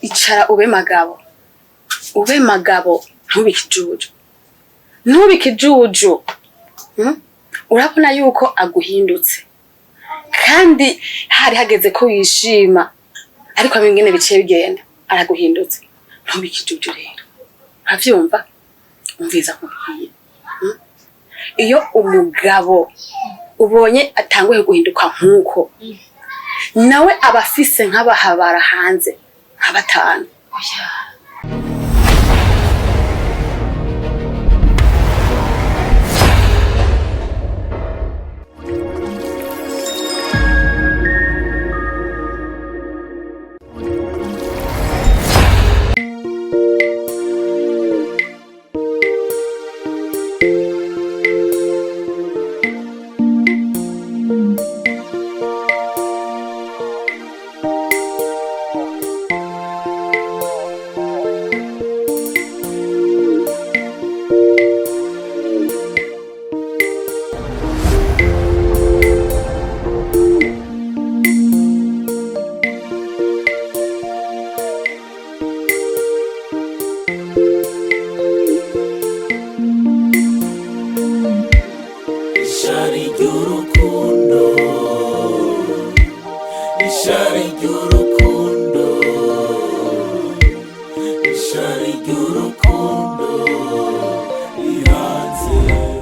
icara ube magabo ntubikijuju ntubikijuju urabona yuko aguhindutse kandi hari hageze ko wishima ariko abingene biciye bigenda araguhindutse ntubikijuju rero uravyumva umviza kubwiye iyo umugabo ubonye atanguye guhinduka nkuko nawe abafise nk'abahabara hanze nk'abatanu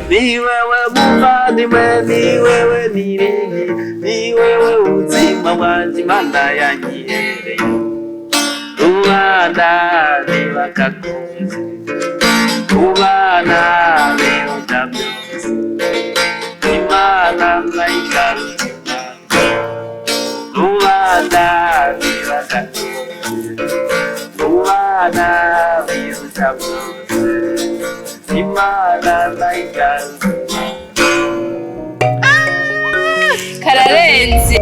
Ni wewe muvandimwe, ni wewe nirigi, ni wewe uzima wanje Imana yanyihereye. Rubanda ntibakakunze, rubanda ntibakakunze, Imana nayigarutse. Rubanda ntibakakunze, rubanda ntibakakunze, Imana nayigarutse. Kararenze.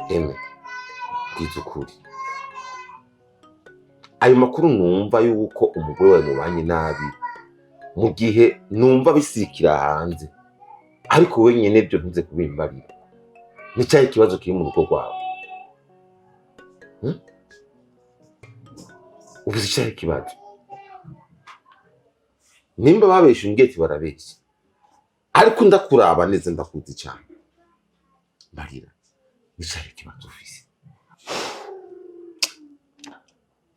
Eme, bwiza ukuri. Ayo makuru numva yuko umugore wawe mubanye nabi mu gihe numva bisikira hanze, ariko we nyene byo ntuze kubimbarira. Ni cyahe kibazo kiri mu rugo rwawe? Ubuze cyahe kibazo? Nimba babesha ungeti barabeshya, ariko ndakuraba neza ndakuzi cyane. Barira. Nishaje kibazo ufise.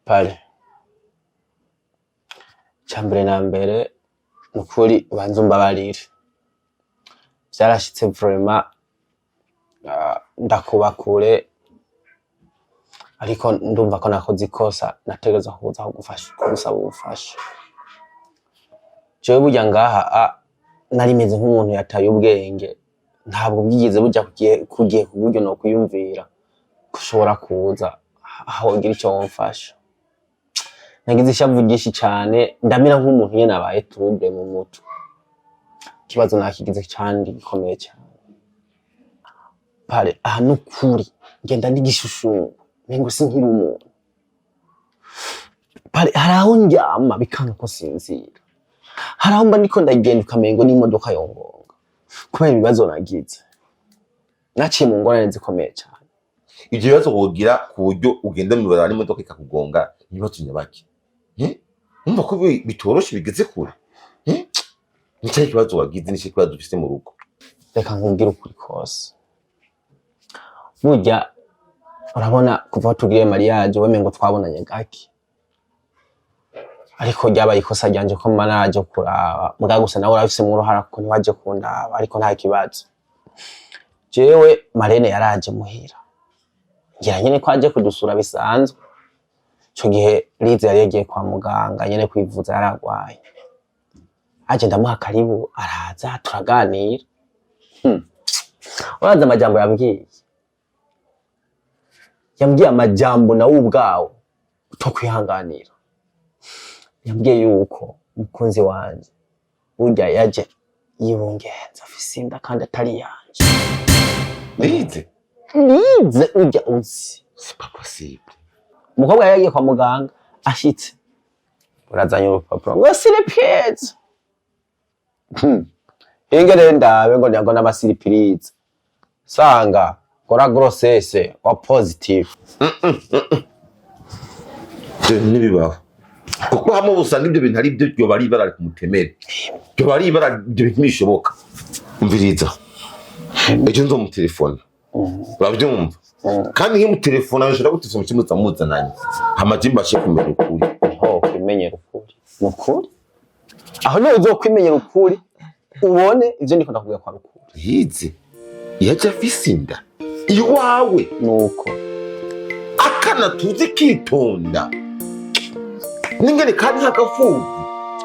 Pale. Chambere na mbere nukuri banze umbabarire. Byarashitse vraiment ndakuba kure ariko ndumva ko nakoze ikosa nategeza kuza kugufasha gusaba ubufasha. Jewe burya ngaha nari meze nk'umuntu yataye ubwenge. Ntabwo bwigeze bujya kugiye ku buryo no kuyumvira kushobora kuza aho ngira icyo wamfasha. Nagize ishavu ryinshi cyane ndamira nk'umuntu nyene abaye trouble mu mutwe. Kibazo nakigize cyane gikomeye cyane. Pale aha nukuri ngenda ndigishushu mengo sinkiri umuntu. Pale haraho njyama bikanga ko sinzira. Haraho mba ndiko ndagenda ukamengo n'imodoka yongonga. Kubera ibibazo nagize naciye mu ngorane zikomeye cyane. Ibyo bibazo wogira ku buryo ugenda mu barani imodoka ikakugonga nibazo nyabaki. Numva ko bitoroshe bigeze kure. Ni cyahe kibazo wagize ni cyahe kibazo ufite mu rugo? Reka nkubwire ukuri kose. Burya urabona kuva tugiye mariage wemengo twabonanye gaki. Ariko ryabaye ikosa ryanje ko manaje kuraba muga gusa nawe urafise mu ruhara ko ntiwaje kundaba ariko nta kibazo. Jewe Marene yaraje muhira. Ngira nyene ko aje kudusura bisanzwe. ico gihe Liza yari yagiye kwa muganga nyene kwivuza yaragwaye. Aje ndamuha karibu araza turaganira. Uraza amajambo yambwiye. Yambwiye amajambo nawe ubwawe utokwihanganira. Yambwiye yuko umukunzi wanje burya yaje yibungenza afise inda kandi atari yanje. Lize urya uzi. C'est pas possible. Umukobwa yagiye kwa muganga ashitse. Urazanye urupapuro ngo siripirize. Ingere ndabe ngo nyango n'amasiripirize. Sanga kora grossesse wa positive. Nibibaho. Kuko hamwe usanga ibyo bintu ari byo byo bari barari kumutemera. Byo bari bara ibyo bintu bishoboka. Umviriza. Ejo nzo mu telefone. Babyumva. Kandi nki mu telefone ashobora gutifuma kimutsa muzananye. Amajimba she kumenya ukuri. Ho kwimenyera ukuri. Nukuri? Aho no uzokwimenyera ukuri ubone ivyo ndiko ndakubwira kwa ukuri. Yize. Yaje afisinda. Iwawe Nuko akana tuzi kitonda. Ningene kandi hakafuzi.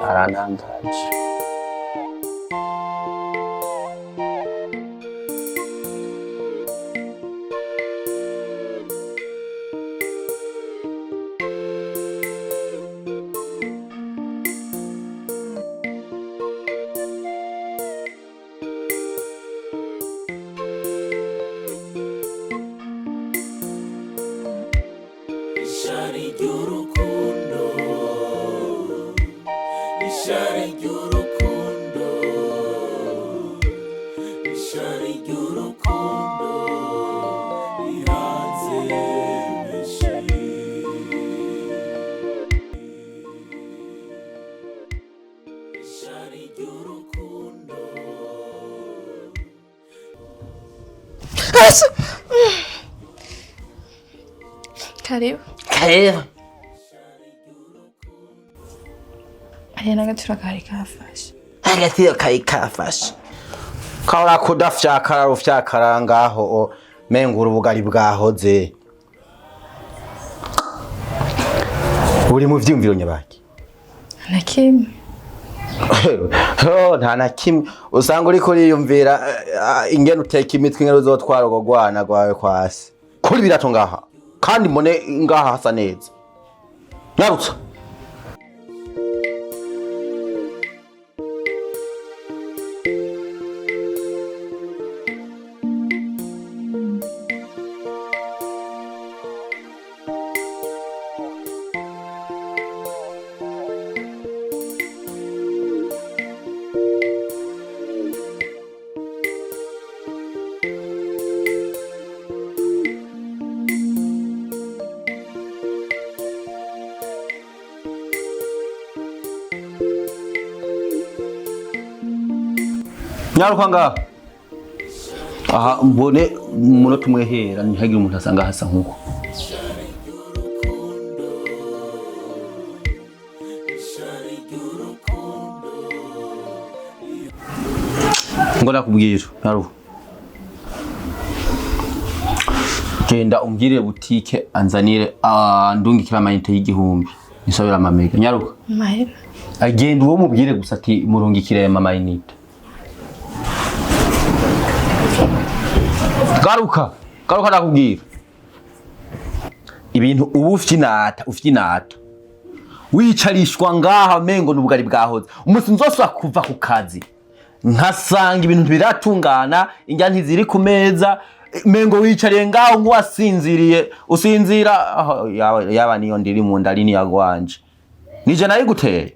aranangaje. Ishari ry'urukundo, ishari ry'urukundo, ishari ry'urukundo, rihanze benshi. Ishari ry'urukundo. Karibu. Kera Aya n'agaciro kari kafashe. agatiyo kari kafashe. Kaura kudafyakara rufyakara ngaho mengura ubugari bwahoze. Uri mu vyumviro nyabaki. Na kimwe. Nta na kimwe usanga uriko uriyumvira ingene uteka imitwe ingene uzotwara ugo gwana gwawe kwasi. Kuri birato ngaha kandi mbone ngaha hasa neza. Narutsa. Nyaruka ngaha. Aha mbone umunota umwe hera ntihagire umuntu asanga hasa nkuko. Ngo nakubwira nyaruka. Genda umbwire butike anzanire ndungikira amayinite y'igihumbi. Nisabira amamega nyaruka. Mahera. Agenda uwo mubwire gusa ati murungikire amayinite. Garuka nakubwira. Ibintu ubu ufyinata. Wicarishwa ngaha mengo n'ubugari bwahoze. Umunsi nzosubira kuva ku kazi. Nkasanga ibintu biratungana, injya ntiziri ku meza, mengo wicariye ngaho ngwasinziriye, usinzira yaba niyo ndiri mu ndalini yagwanje. Nije nayo guteye.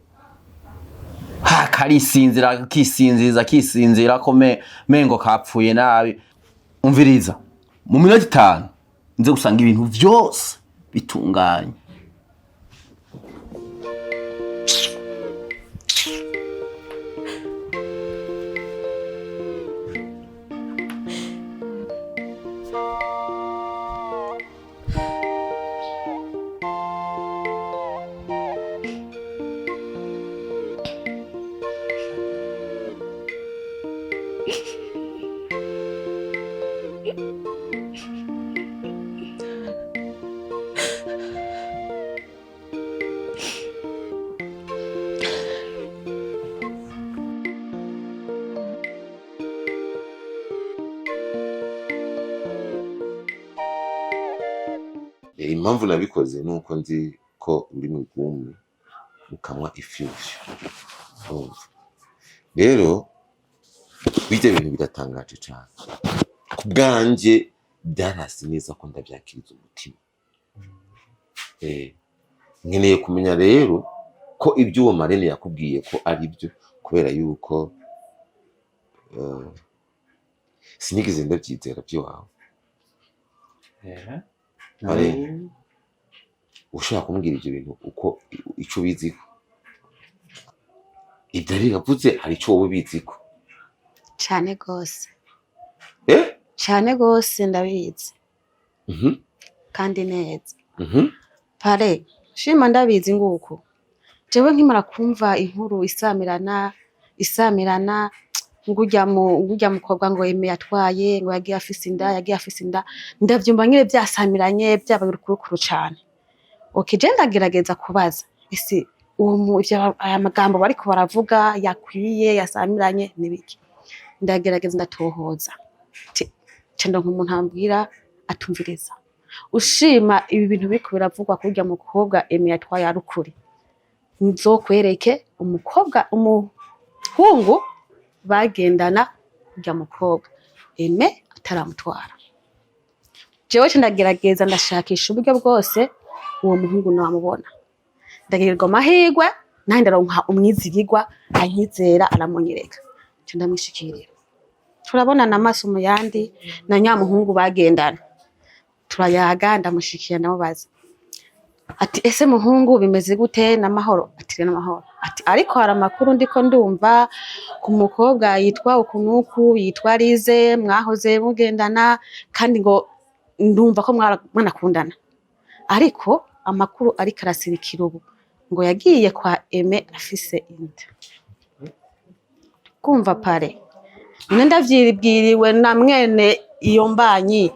Karisinzira kisinzira ko mengo kapfuye nabi. Umviriza mu minota 5 nze gusanga ibintu vyose bitunganye. impamvu nabikoze nuko nzi ko uri mu bwumwe ukamwa ifyushyu urumva rero bijya bintu biratangaje cyane ku bwanje byarasi neza ko ndabyakiriza umutima nkeneye kumenya rero ko ibyo uwo Marene yakubwiye ko ari byo kubera yuko sinigeze ndabyizera by'iwawe ushaka kumbwira ibyo bintu uko icyo ubiziko ibyo ari yavuze hari icyo wowe ubiziko cyane gose cyane gose ndabizi kandi neza pare shima ndabizi nguko jewe nkimara kumva inkuru isamirana ngujya mukobwa ngo Aime yatwaye ngo yagiye afise inda ndavyumva nyine byasamiranye byabaye urukuru cyane okay je ndagerageza kubaza ese aya magambo bariko baravuga yakwiye yasamiranye nibiki ndagerageza ndatohoza cendo nk'umuntu ambwira atumviriza ushima ibi bintu biriko biravugwa kurya mukobwa Aime yatwaye arukuri nzokwereke umukobwa umuhungu bagendana kurya mukobwa Aime ataramutwara jewe ndagerageza ndashakisha uburyo bwose uwo muhungu namubona ndagirirwa amahirwe nandi ndaronka umwizigirwa ankizera aramunyereka cyo ndamwishikirira turabona namaso mu yandi na nyamuhungu bagendana turayaga ndamushikira namubaza ati ese muhungu bimeze gute n'amahoro ati n'amahoro ati ariko hari amakuru ndiko ndumva ku mukobwa yitwa ukunuku yitwa Lize mwahoze mugendana kandi ngo ndumva ko mwanakundana ariko amakuru ariko arasirikira ubu ngo yagiye kwa Aime afise inda kumva pare ndavyibwiriwe na mwene iyo mbanyi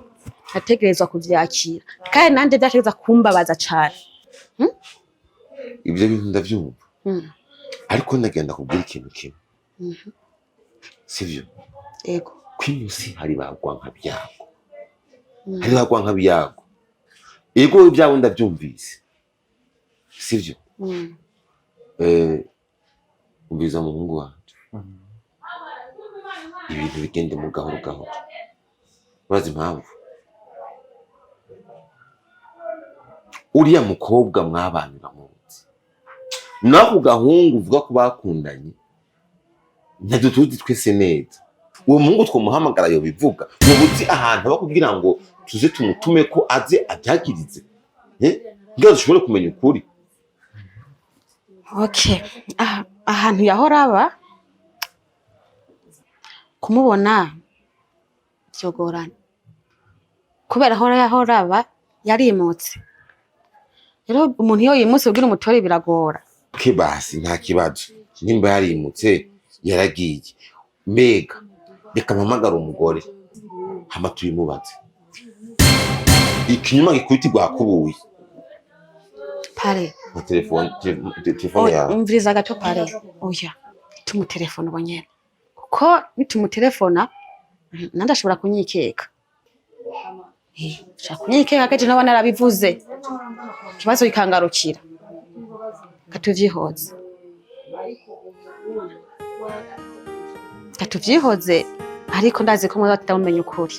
nategerezwa kuvyakira kandi nande byategeza kumbabaza cyane ibyo bintu ndavyumva ariko ndagenda kubwira ikintu kimwe sivyo yego kwimusi hari bagwanka byago yego ibyawe ndabyumvise sivyo umbiza muhungu wanje ibintu bigende mu gahoro urazi impamvu uriya mukobwa mwabanira munsi nako gahungu uvuga ko bakundanye ntacyo tuzi twese neza uwo muhungu twamuhamagara yo bivuga mubuzi ahantu bakubwira ngo tuze tumutume ko aze abyagirize ngira dushobore kumenya ukuri okay ahantu yahora aba kumubona byogorana kubera yahora aba yarimutse rero umuntu iyo yimutse ugira umutore biragora basi nta kibazo nimba yarimutse yaragiye mbega reka mpamagara umugore hama tubimubaze ikinyuma gikubitirwa kubuye pare na telefone ya umviriza gato pare oya tumutelefone bonyene kuko nitumutelefona nandashobora kunyikeka kunyikeka kaje nabana narabivuze kibazo ikangarukira katuvyihoze ariko ndazi ko mwe batamenya ukuri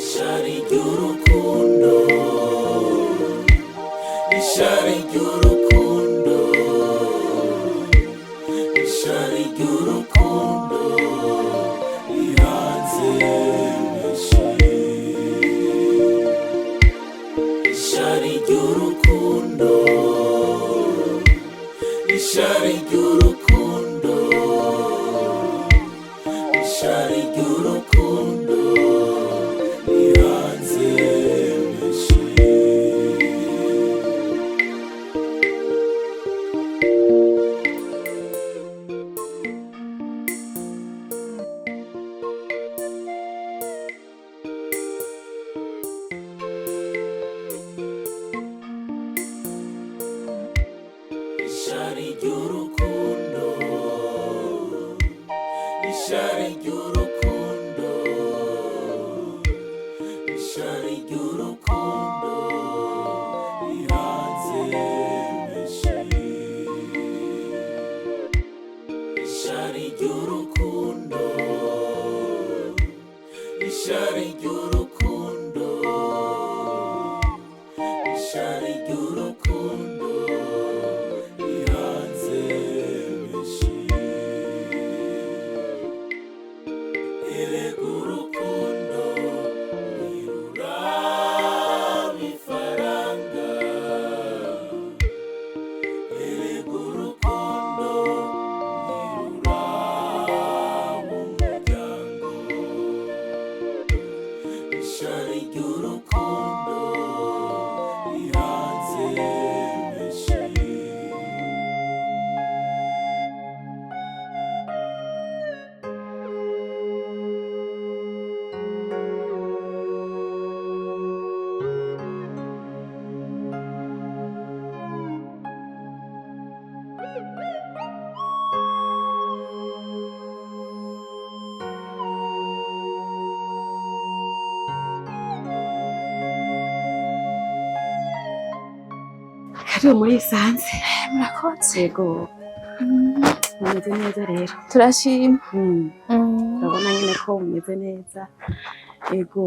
ishari ry'urukundo ishari ry'urukundo ishari ry'urukundo rihanze benshi ishari ry'urukundo ishari ry'urukundo ishari ry'urukundo rihanze benshi ishari ry'urukundo ishari ry'urukundo ishari ry'urukundo rihanze benshi ishari ry'urukundo ishari ry'urukundo ishari ry'urukundo rihanze benshi erega urukundo ntiruraba ifaranga erega urukundo ntiruraba umuryango ishari ry'urukundo rihanze benshi Karibu muri Isanze. Murakoze. Yego. Mumeze neza rero. Turashima. Urabona nyine ko mumeze neza. Yego.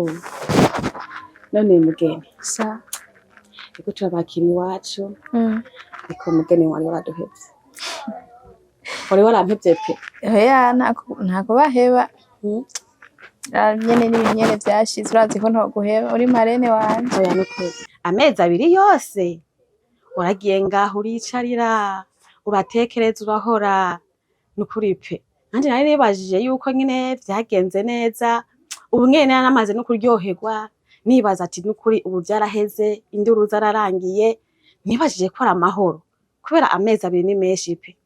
None mugeni. Sa. Yego turabakira iwacu. Ariko mugeni wari waraduhevye. Wari warampevye pe. Oya ntako baheba. Nyene n'ibintu vyashize urazi ko ntoguheba uri marene wanje. Oya nukuri. Amezi abiri yose. Uragiye ngaho uricarira. Uratekereza urahora. Nukuri pe. Nanje nari nibajije yuko nyine vyagenze neza. Ubu nyene namaze no kuryoherwa. Nibaza ati nukuri ubu vyaraheze induru zararangiye. Nibajije ko ari amahoro. Kubera amezi abiri ni menshi pe.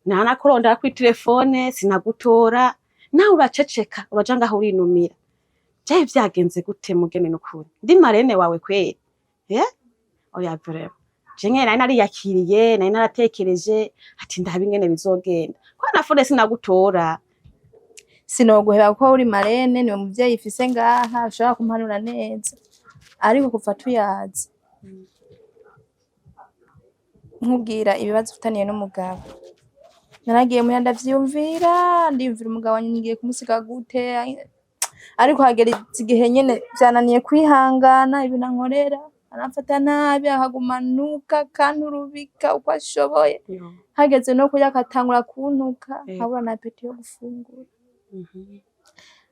Nanakurondera kuri telefone sinagutora. Nawe uraceceka uraja ngaho urinumira. Vyaye vyagenze gute mugeni nukuri? Ndi marene wawe kweri. Oya vrema. Jenye nari nariyakiriye, nari naratekereje ati ndabe ingene bizogenda. Ko nafune sinagutora. Sinoguheba ko uri marene niwe muvyeyi ifise ngaha ushobora kumpanura neza. Ariko kuva tuyazi. Nkubwira ibibazo ufitaniye n'umugabo. Naragiye muya ndavyumvira, ndiyumvira umugabo wanje ngiye kumusiga gute. Ariko hagera igihe nyene vyananiye kwihangana ibinankorera. Aramfata nabi akagumanuka kanturubika uko ashoboye. Hageze no kurya akatangura kuntuka nkabura na apeti yo gufungura.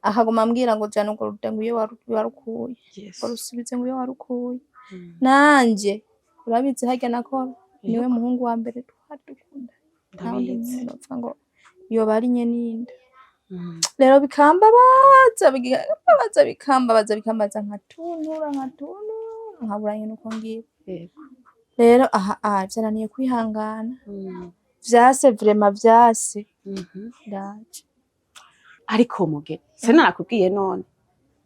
Akaguma ambwira ngo jana urwo rudengo iyo warukuye. Warusubize ngo iyo warukuye. Nanje urabizi harya nakora niwe muhungu wa mbere twari dukunda. Ndabizi ngo iyo bari nyeninda. Rero bikambabaza bikambaza nkatunura nkaburanye nuko ngiye. Rero vyananiye kwihangana. Vyase vraiment vyase. Ndaje. Ariko mugeni se narakubwiye none.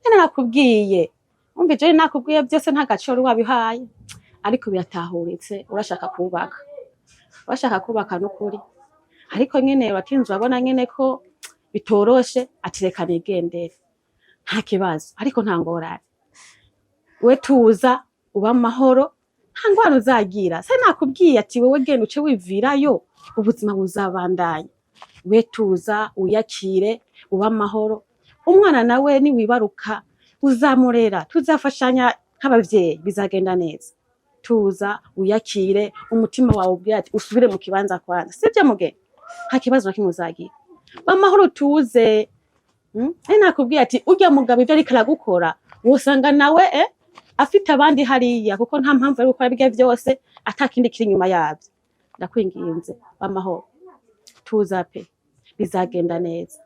Narakubwiye. Umva je nakubwiye byose nta gaciro wabihaye. Ariko biratahuritse urashaka kubaka. Urashaka kubaka nukuri. Ariko nyene bakinzi babona nyene ko bitoroshe atireka nigendere. Nta kibazo ariko nta ngorane. We tuza uba amahoro nta ngwano uzagira. Se nakubwiye ati wewe genda uce wivirayo ubuzima buzabandanya. We tuza uyakire uba amahoro. Umwana nawe ni wibaruka uzamurera tuzafashanya nk'abavyeyi bizagenda neza tuza uyakire umutima wawe ubwira ati usubire mu kibanza kwanza sivyo mugeni nta kibazo na kimwe uzagira bamahoro tuze nakubwiye ati urya mugabo ivyo ariko aragukora wosanga nawe afite abandi hariya kuko nta mpamvu ari gukora bige vyose atakindi kiri inyuma yavyo ndakwinginze bamahoro tuza pe bizagenda neza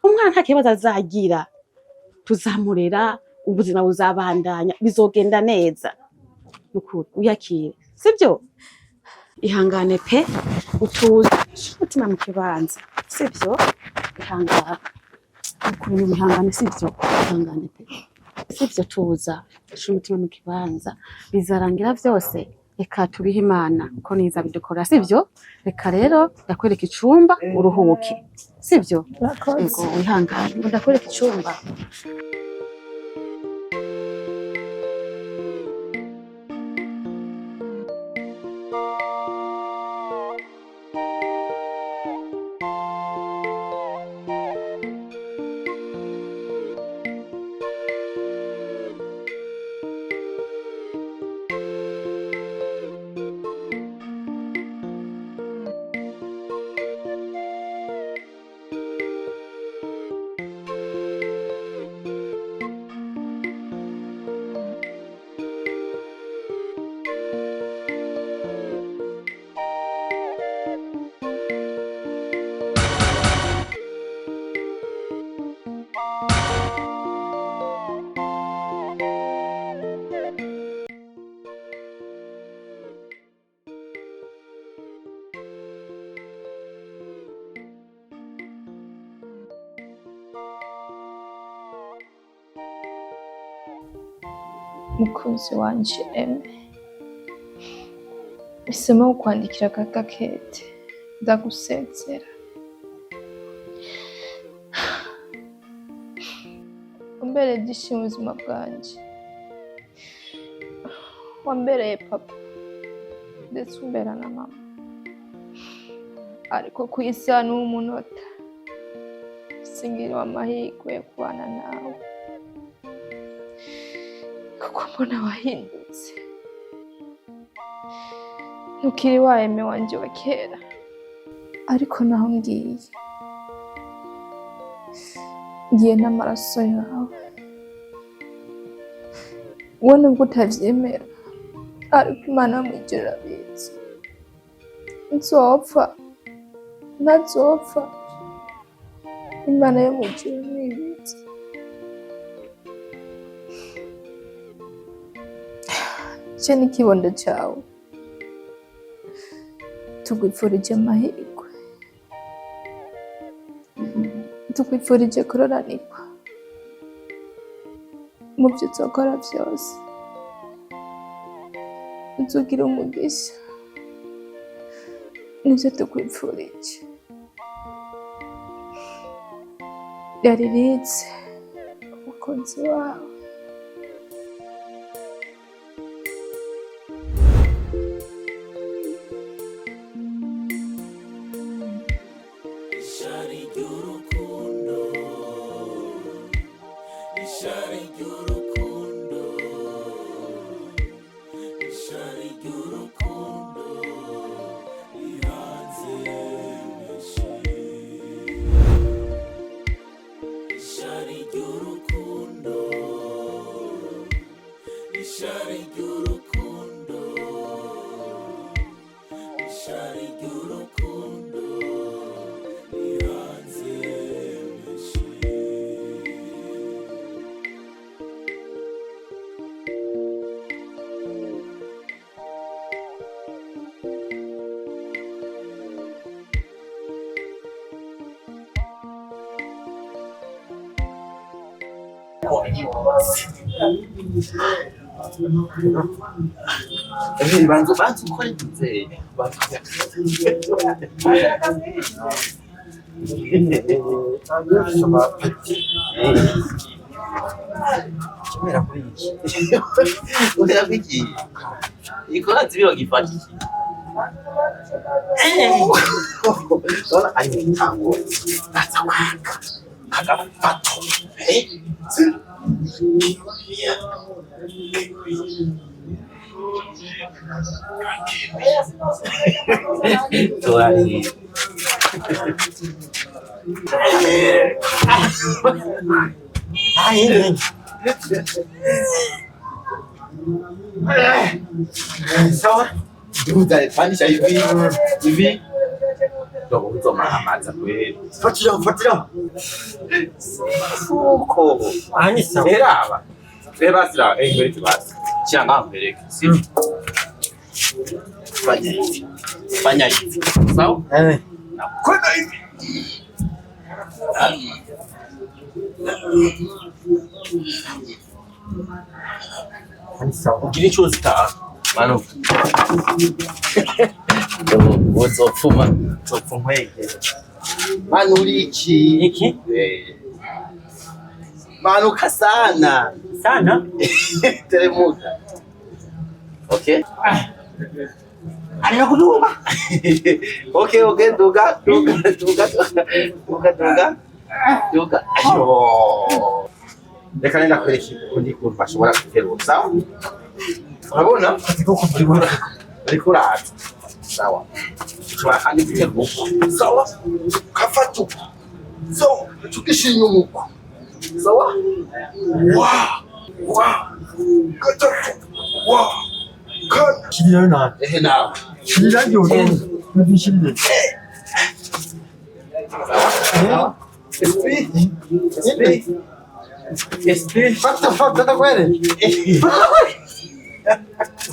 umwana nta kibazo azagira tuzamurera ubuzima buzabandanya bizogenda neza nukuri uyakire sibyo ihangane pe utuze umutima mu kibanza sibyo ihangane ukuri ihangane sibyo ihangane pe sibyo tuza umutima mu kibanza bizarangira vyose reka tubihe Imana uko niza bidukora sibyo reka rero ndakwereka icumba uruhuke sibyo yego wihangane ndakwereka icumba mukunzi wanje isemo kwandikira kakakete ndagusezera umbere byinshi mu buzima bwanje wambereye papa ndetse umbera na mama ariko ku isa n'umunota singiri w'amahirwe yo kubana nawe kuko mbona wahindutse ntukiri wa Aime wanje wa kera ariko naho ngiye n'amaraso yawe wowe nubwo utavyemera ariko Imana yamwigirira abizi ntazopfa Imana yamwigirira abizi cye n'ikibondo cyawe tugwipfurije amahirwe tugwipfurije kuroranirwa mu byo uzokora byose uzogira umugisha nivyo tukwipfurije yariritse umukunzi wawe banza ukora inzira kimera kuri iki uriya kwiki ikora zibiro gifata Sono aiutato, cazzo quacca, cagato, Tuari. Ai. Sawa. Utapandisha hivi. Ndio uzomahamaza kweli. Fuatila. Fuko. Ani sawa. Eraba. Sebasira, ngwere kibasi. Cyangwa mbere. Fanya hivi. Sawa? Kwenda hivi. Ugire icyo zitaha manu uzopfuma manu uri iki manuka sana teremuka okay anakuduka okay duga reka nenda kwereka ukundi kuntu bashobora guterura sawa urabona ariko uraza sawa ushobora kandi guterura sawa kafata uko so tukishinya umuko sawa gatatu kirira na nawe kirira yo nabishimye Esprit. fata kwere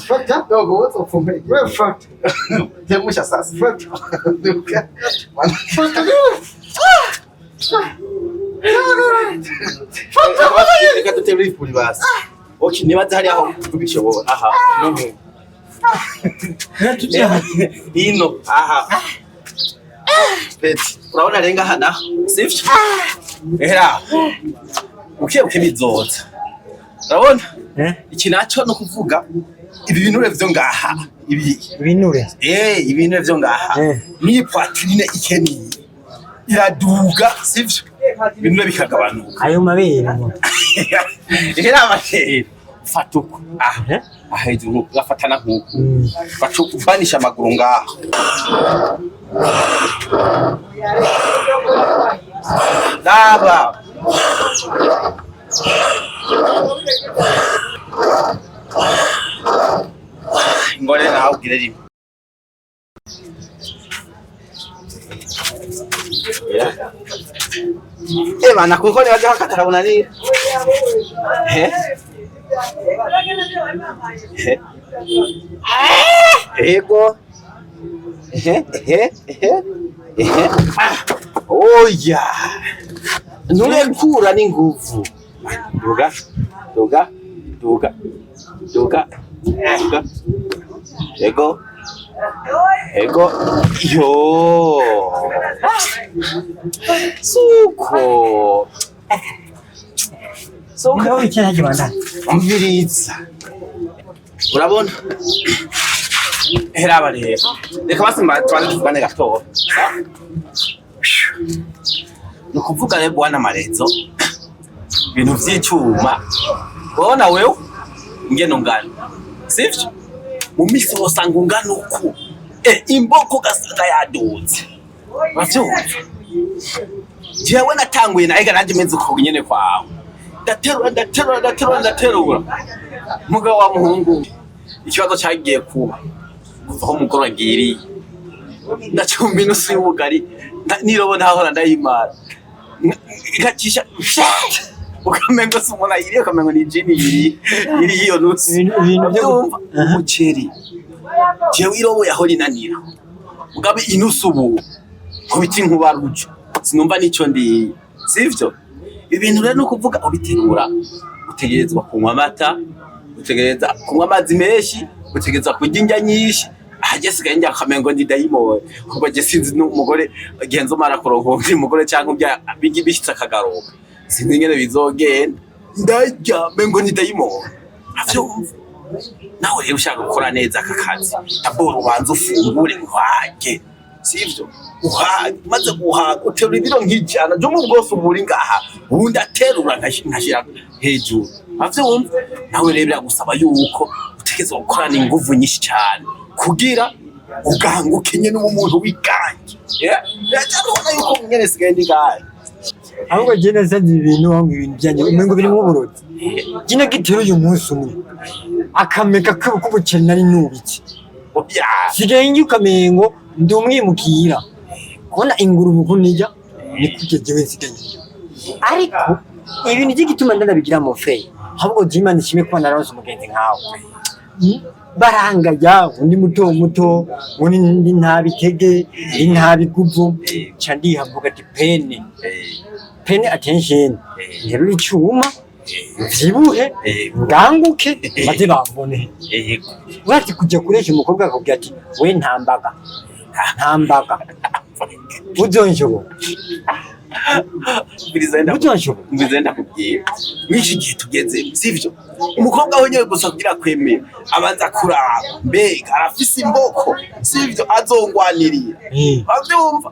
fata Dogo wote ufume. wewe fata Temusha sasa. Reka duterure ifuri basi. Okay, nibaza hari aho tubishobora. Aha. Hino. Aha. Beti. Urabona renga hana. Sivyo? Ehera. Ukiye bizoza. Urabona? Iki naco no kuvuga ibi binure vyo ngaha. ibinure Ibinure vyo ngaha. Ni poitrine ikeni. Iraduga, sivyo? Ibinure bikagabanuka. ayo mabere mo Ehera amatera. Fatuko. Aha. Ahejuru gafatana nkuko. Bacukubanisha amaguru ngaha. Daba. Ngore nawe ugire rimwe. Bana kuko ni waje hakatara unani. Ego. Oya. Nturekura n'inguvu. Duga. Ego. Yo. Suko. ngaho icyana kibanda Umviriza. Urabona? Heraba rero. Reka basimba twanze tuvugane gato. No kuvuga rero bwana Marezo. Ibintu vy'icuma. Urabona wewe? Ngeno ngano. Sivyo? Mu misi wosanga ungana uku. Imboko gasanga yaduze. Bavyumva? Jewe natanguye nahiga nanje menze uko nyene kwawe. Ndaterura. Mugabo wa muhungu. Ikibazo cyagiye kuba. Kuvaho umugoro agiriye. Ndacumba inusu y'ubugari. Nirobo ntahora ndayimara. Ngacisha. Ukamengo sumona iriye ukamengo ni jini iri iyo nusu. ibintu byo Umuceri. Jewe irobo yahora inanira. Mugabe inusu ubu. Kubiti nkubarujo. Sinumva nico ndi. Sivyo? Ibintu rero no kuvuga ubiterura. Utegerezwa kunywa amata, utegereza kunywa amazi menshi, utegereza kurya indya nyinshi. Ahagesigaye njya kamengo ndi dayimoye. Kuko je sinzi n'umugore genzo mara kuronka undi mugore cyangwa ubya bishitse akagaruka. Sinzi ngene bizogenda. Ndajya mengo ndi dayimoye. Avyumva. Nawe rero ushaka gukora neza aka kazi. Taboro ubanza ufungure nkwage. Sivyo? uhaga maze guhaga uterura ibiro nk'ijana byo mu bwose buri ngaha ubundi aterura nkashira hejuru avyo wumva nawe rero biragusaba yuko utegeza gukorana inguvu nyinshi cyane kugira uganguke nyene n'umuntu wiganje yajabona yuko nyene sigende ngahe ahubwo je nasanze ibintu wangu ibintu byanje umengo birimo uburozi kino gitero uyu munsi umwe akameka k'ubuceri nari nubiki sigaye ukamengo ndi umwimukira kubona ingurube kunija ni kujejewe nsigaye ariko ibintu by'igituma ndanabigira mu feye ahubwo jima nishime kuba naronse umugenzi nkawe barangaya undi muto muto undi ntabitege ntabiguvu ca ndihavuga ati pene attention nterura icyuma vyibuhe nganguke maze bambone wati kujya kuresha umukobwa akubwira ati we ntambaga uzonshobora Mbizenda kubwira mw'iki gihe tugeze sivyo umukobwa wenyewe gusa kugira kwemera abanza kuraba mbega arafise imboko sivyo azongwanirira bavyumva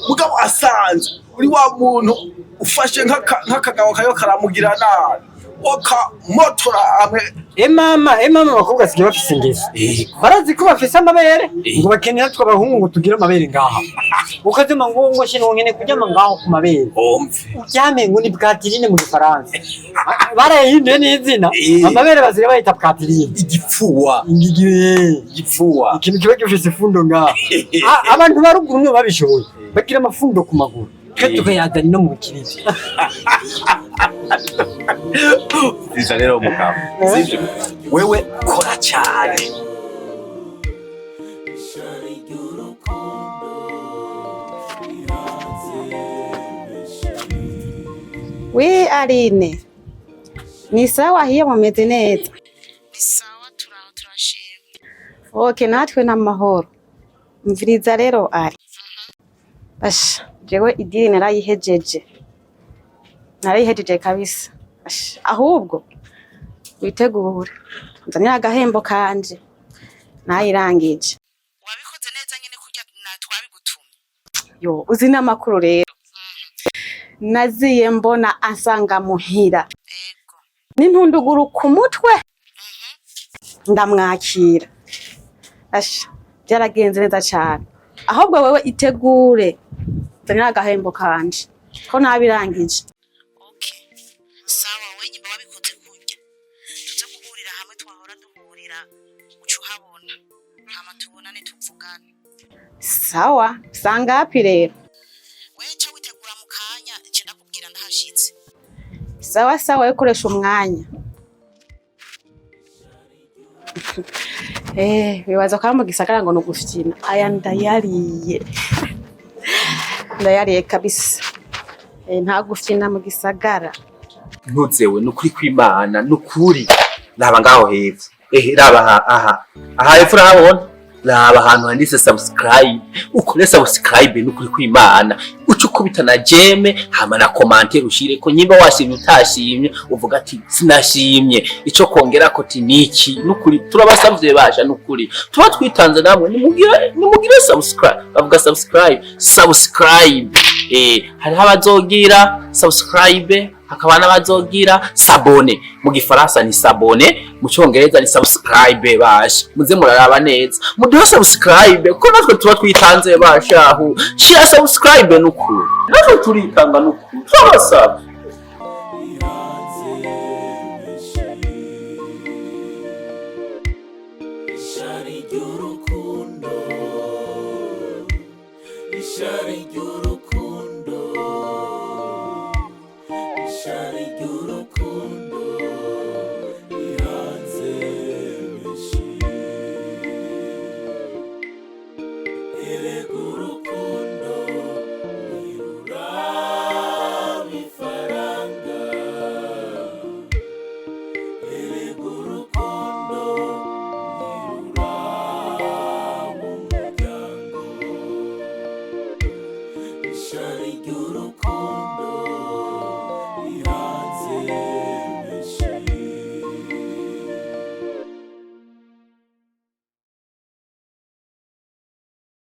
mugabo asanze uri wa muntu ufashe nk'akagabo kayo karamugira nabi waka motora amwe mama bakobwa sigiye bafise ingeso barazi ko bafise amabere ngo bakenera tw'abahungu ngo tugire amabere ngaha ukazima ngo shino ngene kujama ngaho ku mabere uryame ngo ni bwatirine mu Gifaransa barayihinduye n'izina amabere bazire bayita bwatirine igipfuwa ikintu kiba gifise ifundo ngaha abantu baruguru nibo babishoboye bagira amafundo ku maguru twe tukayazana no mu kiriti Iza rero mugabo sivyo wewe kora cyane we Aline ni sawa hiyo mumeze neza ni sawa turashimye okay natwe n'amahoro mviriza rero ari basha jewe idini narayihejeje kabisa ahubwo witegure nzanira agahembo kanje nayirangije wabikoze neza nyene kurya twabigutumye yo uzi n'amakuru rero naziye mbona ansanga muhira ego n'intunduguru ku mutwe ndamwakira asha byaragenze neza cyane ahubwo wewe itegure nzanira agahembo kanje ko nabirangije sawa wenyine wabikoze kurya tuze guhurira hamwe twahora duhurira ucu habona hama tubonane tuvugane sawa sangapi rero wecha witegura mu kanya je ndakubwira ndahashitse sawa ukoresha umwanya bibaza ko mu gisagara ngo nugufyina aya ndayariye kabisa nta gufyina mu gisagara ntuzewe nukuri kw'Imana nukuri raba ngaho hepfo raba aha hepfo urabona raba ahantu handitse subscribe ukore subscribe nukuri kw'Imana uca ukubita na jeme hama na commentaire ushireko nyimba washimye utashimye uvuga ati sinashimye ico kongera ko tiniki nukuri turabasavye basha nukuri tuba twitanze namwe nimugire subscribe bavuga subscribe hari abazogira subscribe hakaba n'abazogira sabone mu Gifaransa ni sabone mu Cyongereza ni subscribe basha muze muraraba neza muduhe subscribe ko natwe tuba twitanze basha aho share subscribe nukuri natwe turitanga nukuri turabasaba Ishari ry'urukundo